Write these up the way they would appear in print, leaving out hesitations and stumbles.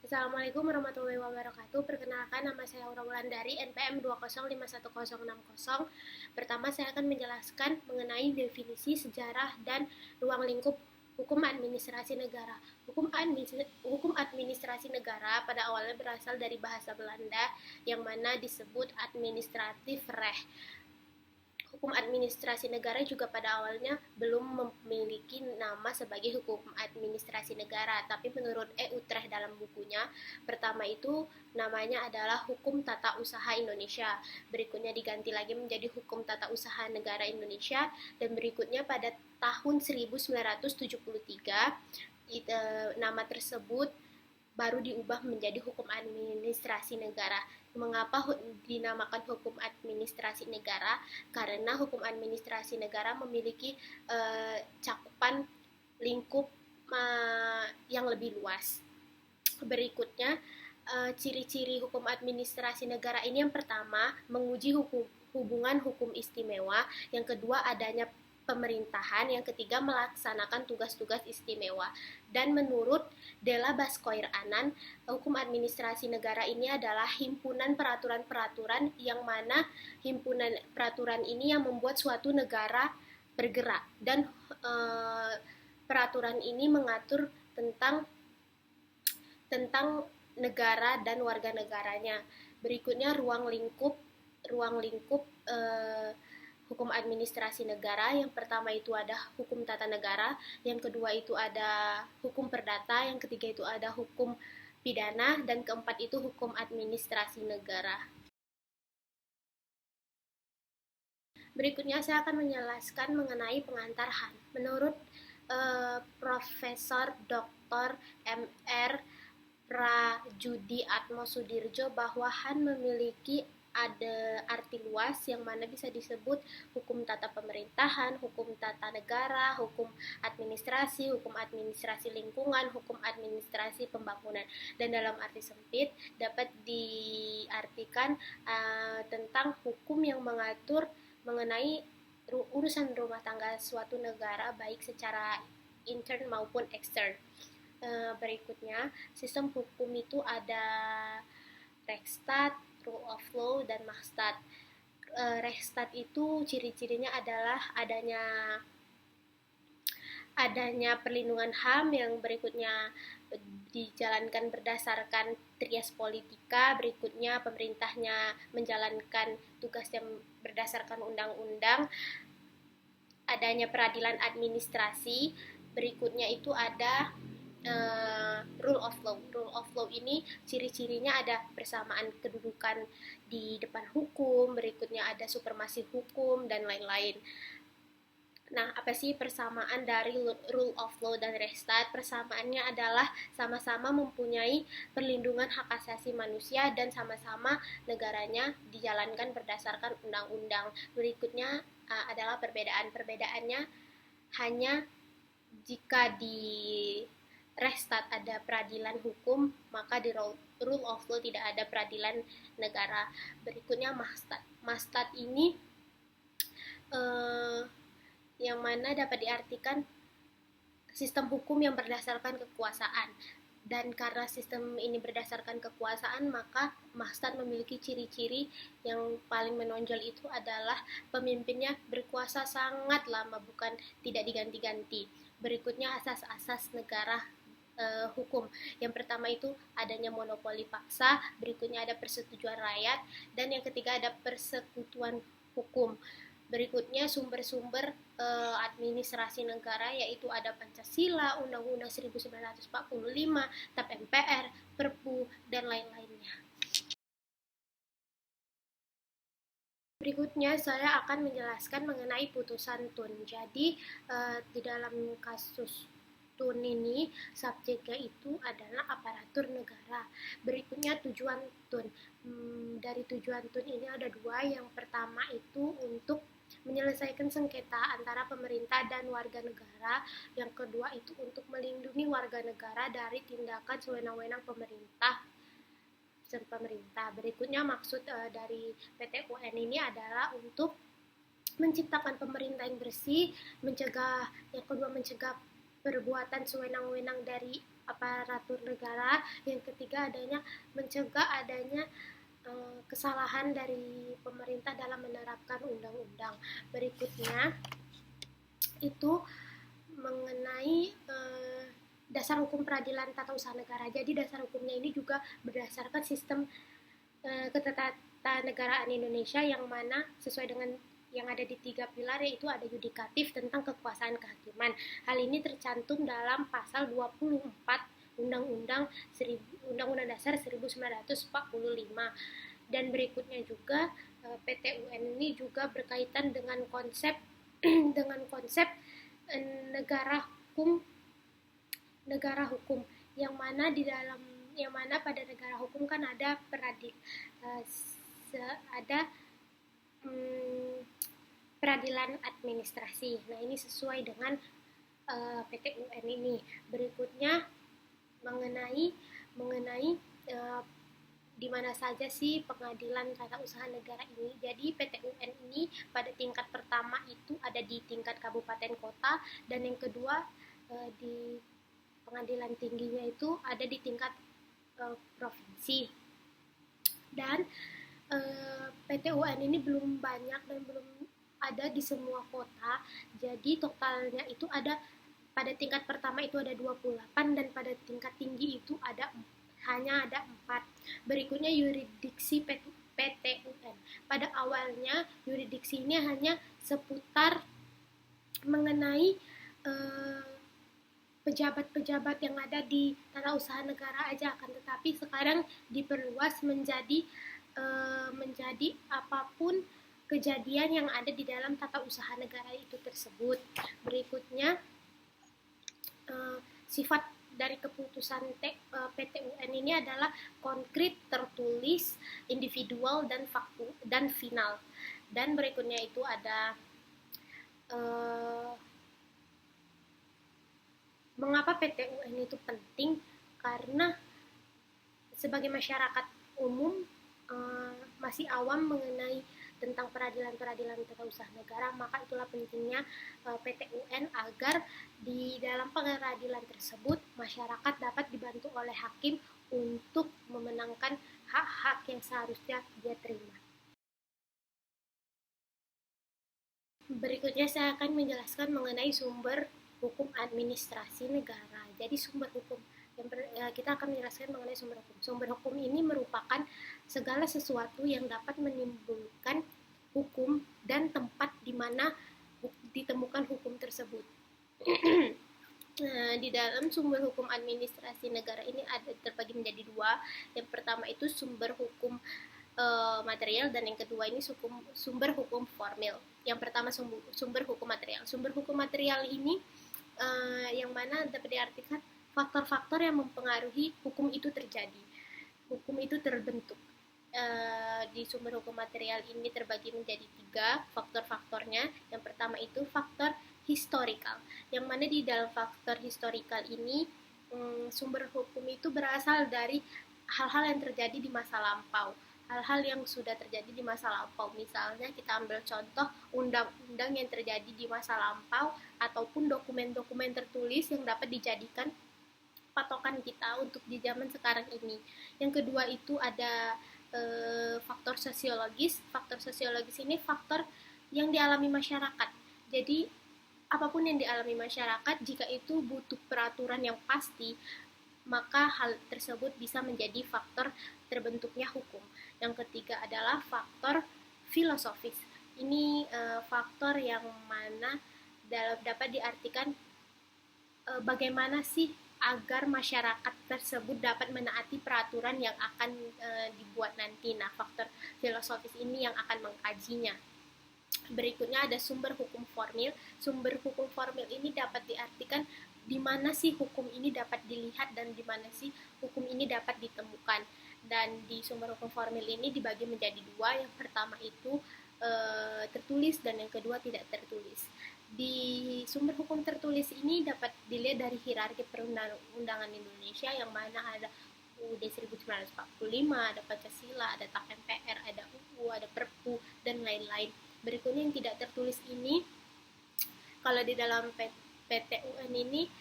Assalamualaikum warahmatullahi wabarakatuh. Perkenalkan, nama saya Aura Wulandari, NPM 2051050. Pertama, saya akan menjelaskan mengenai definisi, sejarah, dan ruang lingkup hukum administrasi negara. Hukum administrasi negara pada awalnya berasal dari bahasa Belanda yang mana disebut administratif recht. Hukum administrasi negara juga pada awalnya belum memiliki nama sebagai hukum administrasi negara, tapi menurut E. Utrecht dalam bukunya, pertama itu namanya adalah Hukum Tata Usaha Indonesia, berikutnya diganti lagi menjadi Hukum Tata Usaha Negara Indonesia, dan berikutnya pada tahun 1973 nama tersebut baru diubah menjadi hukum administrasi negara. Mengapa dinamakan hukum administrasi negara? Karena hukum administrasi negara memiliki cakupan lingkup yang lebih luas. Berikutnya, ciri-ciri hukum administrasi negara ini yang pertama, menguji hubungan hukum istimewa, yang kedua adanya pemerintahan, yang ketiga melaksanakan tugas-tugas istimewa. Dan menurut Della Baskoir Anand, hukum administrasi negara ini adalah himpunan peraturan-peraturan yang mana himpunan peraturan ini yang membuat suatu negara bergerak, dan peraturan ini mengatur tentang negara dan warga negaranya. Berikutnya ruang lingkup hukum administrasi negara. Yang pertama itu ada hukum tata negara, yang kedua itu ada hukum perdata, yang ketiga itu ada hukum pidana, dan keempat itu hukum administrasi negara. Berikutnya saya akan menjelaskan mengenai pengantar Han. Menurut Profesor Dr. M.R. Prajudi Atmosudirjo, bahwa Han memiliki ada arti luas yang mana bisa disebut hukum tata pemerintahan, hukum tata negara, hukum administrasi lingkungan, hukum administrasi pembangunan. Dan dalam arti sempit dapat diartikan tentang hukum yang mengatur mengenai urusan rumah tangga suatu negara, baik secara intern maupun ekstern. Berikutnya, sistem hukum itu ada Rechtsstaat, Rule of Law, dan Machtsstaat. Rechtsstaat itu ciri-cirinya adalah adanya perlindungan HAM, yang berikutnya dijalankan berdasarkan trias politika, berikutnya pemerintahnya menjalankan tugas yang berdasarkan undang-undang, adanya peradilan administrasi, berikutnya itu ada Rule of Law. Rule of Law ini ciri-cirinya ada persamaan kedudukan di depan hukum, berikutnya ada supremasi hukum, dan lain-lain. Nah, apa sih persamaan dari Rule of Law dan Rechtsstaat? Persamaannya adalah sama-sama mempunyai perlindungan hak asasi manusia dan sama-sama negaranya dijalankan berdasarkan undang-undang. Berikutnya adalah perbedaannya hanya jika di Rechtsstaat ada peradilan hukum, maka di Rule of Law tidak ada peradilan negara. Berikutnya Machtsstaat. Machtsstaat ini yang mana dapat diartikan sistem hukum yang berdasarkan kekuasaan. Dan karena sistem ini berdasarkan kekuasaan, maka Machtsstaat memiliki ciri-ciri yang paling menonjol itu adalah pemimpinnya berkuasa sangat lama, bukan tidak diganti-ganti. Berikutnya asas-asas negara hukum. Yang pertama itu adanya monopoli paksa, berikutnya ada persetujuan rakyat, dan yang ketiga ada persekutuan hukum. Berikutnya sumber-sumber administrasi negara, yaitu ada Pancasila, Undang-Undang 1945, TAP MPR, Perpu, dan lain-lainnya. Berikutnya saya akan menjelaskan mengenai putusan Tun. Jadi di dalam kasus Tun ini subjeknya itu adalah aparatur negara. Berikutnya tujuan Tun. Dari tujuan Tun ini ada dua. Yang pertama itu untuk menyelesaikan sengketa antara pemerintah dan warga negara. Yang kedua itu untuk melindungi warga negara dari tindakan sewenang-wenang pemerintah. Berikutnya maksud dari PT UN ini adalah untuk menciptakan pemerintah yang bersih, yang kedua mencegah perbuatan sewenang-wenang dari aparatur negara. Yang ketiga adanya mencegah adanya kesalahan dari pemerintah dalam menerapkan undang-undang. Berikutnya itu mengenai dasar hukum peradilan tata usaha negara. Jadi dasar hukumnya ini juga berdasarkan sistem ketatanegaraan Indonesia yang mana sesuai dengan yang ada di 3 pilar, yaitu ada yudikatif tentang kekuasaan kehakiman. Hal ini tercantum dalam pasal 24 Undang-Undang Dasar 1945. Dan berikutnya juga PT-UN ini juga berkaitan dengan konsep negara hukum yang mana pada negara hukum kan ada peradilan administrasi. Nah, ini sesuai dengan PT-UN ini. Berikutnya mengenai di mana saja sih pengadilan tata usaha negara ini. Jadi PT-UN ini pada tingkat pertama itu ada di tingkat kabupaten kota, dan yang kedua di pengadilan tingginya itu ada di tingkat provinsi. Dan PT-UN ini belum banyak dan belum ada di semua kota. Jadi totalnya itu ada pada tingkat pertama itu ada 28, dan pada tingkat tinggi itu hanya ada 4. Berikutnya yurisdiksi PT-UN. Pada awalnya yurisdiksi ini hanya seputar mengenai pejabat-pejabat yang ada di tata usaha negara aja, akan tetapi sekarang diperluas menjadi apapun kejadian yang ada di dalam tata usaha negara itu tersebut. Berikutnya sifat dari keputusan PT-UN ini adalah konkret, tertulis, individual, dan final. Dan berikutnya itu ada mengapa PT-UN itu penting, karena sebagai masyarakat umum masih awam mengenai tentang peradilan-peradilan tata usaha negara, maka itulah pentingnya PT-UN agar di dalam peradilan tersebut masyarakat dapat dibantu oleh hakim untuk memenangkan hak-hak yang seharusnya dia terima. Berikutnya saya akan menjelaskan mengenai sumber hukum administrasi negara. Jadi sumber hukum kita akan menjelaskan mengenai sumber hukum. Sumber hukum ini merupakan segala sesuatu yang dapat menimbulkan hukum dan tempat di mana ditemukan hukum tersebut. Di dalam sumber hukum administrasi negara ini ada terbagi menjadi 2. Yang pertama itu sumber hukum material, dan yang kedua ini sumber hukum formil. Yang pertama sumber hukum material. Sumber hukum material ini yang mana dapat diartikan faktor-faktor yang mempengaruhi hukum itu terjadi, hukum itu terbentuk. Di sumber hukum material ini terbagi menjadi 3 faktor-faktornya. Yang pertama itu faktor historikal, yang mana di dalam faktor historikal ini sumber hukum itu berasal dari hal-hal yang terjadi di masa lampau, hal-hal yang sudah terjadi di masa lampau. Misalnya kita ambil contoh undang-undang yang terjadi di masa lampau, ataupun dokumen-dokumen tertulis yang dapat dijadikan patokan kita untuk di zaman sekarang ini. Yang kedua itu ada faktor sosiologis. Faktor sosiologis ini faktor yang dialami masyarakat. Jadi apapun yang dialami masyarakat, jika itu butuh peraturan yang pasti, maka hal tersebut bisa menjadi faktor terbentuknya hukum. Yang ketiga adalah faktor filosofis. Ini faktor yang mana dapat diartikan bagaimana sih agar masyarakat tersebut dapat menaati peraturan yang akan dibuat nanti. Nah, faktor filosofis ini yang akan mengkajinya. Berikutnya ada sumber hukum formil. Sumber hukum formil ini dapat diartikan di mana sih hukum ini dapat dilihat dan di mana sih hukum ini dapat ditemukan. Dan di sumber hukum formil ini dibagi menjadi 2. Yang pertama itu tertulis, dan yang kedua tidak tertulis. Di sumber hukum tertulis ini dapat dilihat dari hierarki perundang-undangan Indonesia, yang mana ada UUD 1945, ada Pancasila, ada TAK MPR, ada UU, ada Perpu, dan lain-lain. Berikutnya yang tidak tertulis ini, kalau di dalam PT-UN ini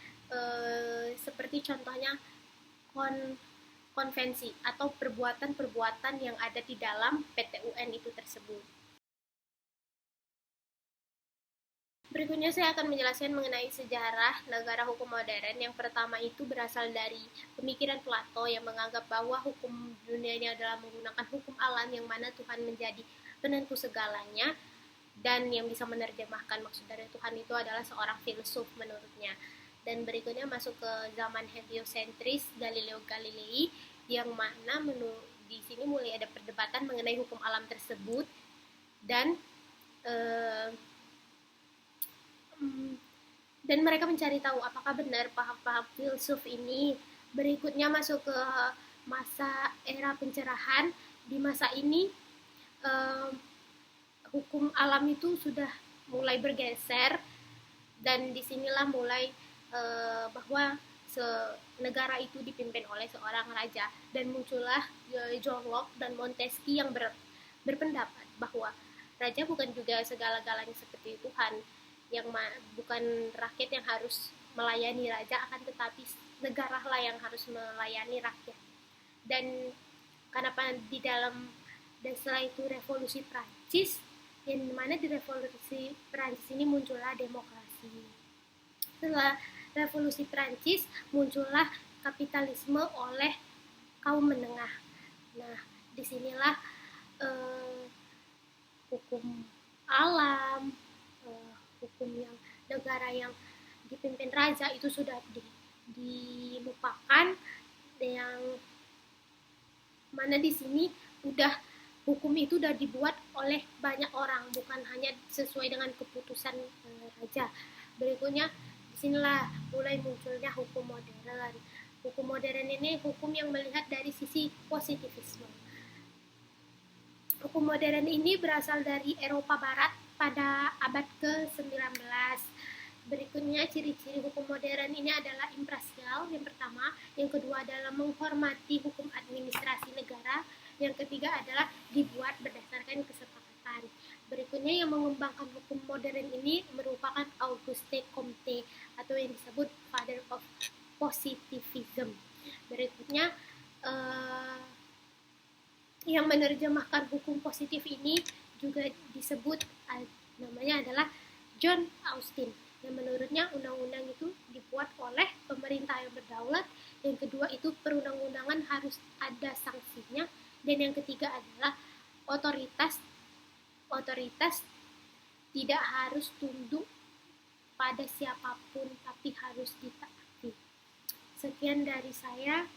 seperti contohnya konvensi atau perbuatan-perbuatan yang ada di dalam PT-UN itu tersebut. Berikutnya saya akan menjelaskan mengenai sejarah negara hukum modern. Yang pertama itu berasal dari pemikiran Plato yang menganggap bahwa hukum dunia ini adalah menggunakan hukum alam yang mana Tuhan menjadi penentu segalanya, dan yang bisa menerjemahkan maksud dari Tuhan itu adalah seorang filsuf menurutnya. Dan berikutnya masuk ke zaman heliosentris Galileo Galilei, yang mana di sini mulai ada perdebatan mengenai hukum alam tersebut, dan mereka mencari tahu apakah benar paham-paham filsuf ini. Berikutnya masuk ke masa era pencerahan. Di masa ini hukum alam itu sudah mulai bergeser, dan disinilah mulai bahwa negara itu dipimpin oleh seorang raja, dan muncullah John Locke dan Montesquieu yang berpendapat bahwa raja bukan juga segala-galanya seperti Tuhan, yang bukan rakyat yang harus melayani raja, akan tetapi negara lah yang harus melayani rakyat. Dan karena di dalam, dan setelah itu revolusi Prancis, yang mana di revolusi Prancis ini muncullah demokrasi. Setelah revolusi Prancis muncullah kapitalisme oleh kaum menengah. Nah, disinilah hukum alam, hukum yang negara yang dipimpin raja itu sudah dilupakan, yang mana di sini hukum itu udah dibuat oleh banyak orang, bukan hanya sesuai dengan keputusan raja. Berikutnya disinilah mulai munculnya hukum modern. Hukum modern ini hukum yang melihat dari sisi positivisme. Hukum modern ini berasal dari Eropa Barat pada abad ke-19. Berikutnya ciri-ciri hukum modern ini adalah imparsial, yang pertama. Yang kedua adalah menghormati hukum administrasi negara. Yang ketiga adalah dibuat berdasarkan kesepakatan. Berikutnya yang mengembangkan hukum modern ini merupakan Auguste Comte, atau yang disebut Father of Positivism. Berikutnya yang menerjemahkan hukum positif ini juga disebut namanya adalah John Austin, yang menurutnya undang-undang itu dibuat oleh pemerintah yang berdaulat. Yang kedua itu perundang-undangan harus ada sanksinya, dan yang ketiga adalah otoritas tidak harus tunduk pada siapapun, tapi harus ditaati. Sekian dari saya.